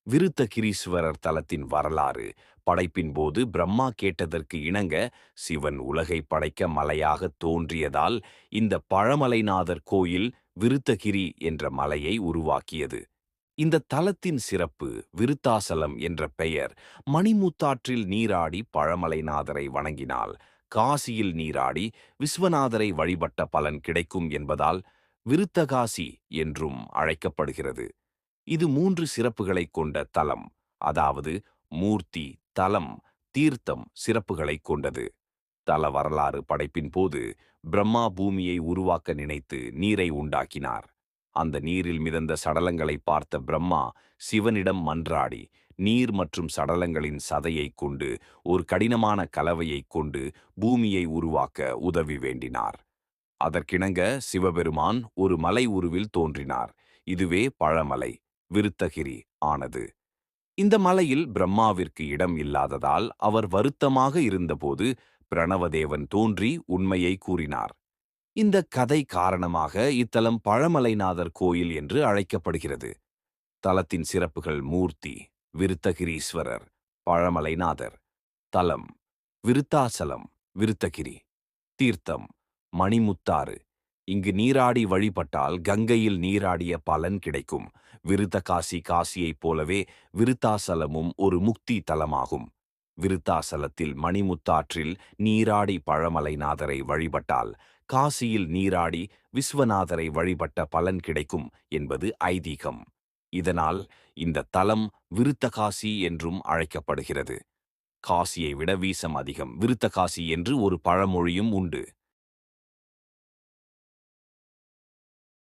விருத்தகிரீஸ்வரர் தலத்தின் வரலாறு. படைப்பின் போது பிரம்மா கேட்டதற்கு இணங்க சிவன் உலகை படைக்க மலையாக தோன்றியதால் இந்த பழமலைநாதர் கோயில் விருத்தகிரி என்ற மலையை உருவாக்கியது. இந்த தலத்தின் சிறப்பு விருத்தாசலம் என்ற பெயர். மணிமுத்தாற்றில் நீராடி பழமலைநாதரை வணங்கினால் காசியில் நீராடி விஸ்வநாதரை வழிபட்ட பலன் கிடைக்கும் என்பதால் விருத்தகாசி என்றும் அழைக்கப்படுகிறது. இது மூன்று சிறப்புகளைக் கொண்ட தலம், அதாவது மூர்த்தி, தலம், தீர்த்தம் சிறப்புகளைக் கொண்டது. தல வரலாறு. படைப்பின் போது பிரம்மா பூமியை உருவாக்க நினைத்து நீரை உண்டாக்கினார். அந்த நீரில் மிதந்த சடலங்களை பார்த்த பிரம்மா சிவனிடம் மன்றாடி நீர் மற்றும் சடலங்களின் சதையைக் கொண்டு ஒரு கடினமான கலவையைக் கொண்டு பூமியை உருவாக்க உதவி வேண்டினார். அதற்கிணங்க சிவபெருமான் ஒரு மலை உருவில் தோன்றினார். இதுவே பழமலை விருத்தகிரி ஆனது. இந்த மலையில் பிரம்மாவிற்கு இடம் இல்லாததால் அவர் வருத்தமாக இருந்தபோது பிரணவதேவன் தோன்றி உண்மையை கூறினார். இந்த கதை காரணமாக இத்தலம் பழமலைநாதர் கோயில் என்று அழைக்கப்படுகிறது. தலத்தின் சிறப்புகள். மூர்த்தி விருத்தகிரீஸ்வரர், பழமலைநாதர். தலம் விருத்தாசலம், விருத்தகிரி. தீர்த்தம் மணிமுத்தாறு. இங்கு நீராடி வழிபட்டால் கங்கையில் நீராடிய பலன் கிடைக்கும். விருத்தகாசி. காசியைப் போலவே விருத்தாசலமும் ஒரு முக்தி தலமாகும். விருத்தாசலத்தில் மணிமுத்தாற்றில் நீராடி பழமலைநாதரை வழிபட்டால் காசியில் நீராடி விஸ்வநாதரை வழிபட்ட பலன் கிடைக்கும் என்பது ஐதீகம். இதனால் இந்த தலம் விருத்தகாசி என்றும் அழைக்கப்படுகிறது. காசியை விட வீசம் அதிகம் விருத்தகாசி என்று ஒரு பழமொழியும் உண்டு.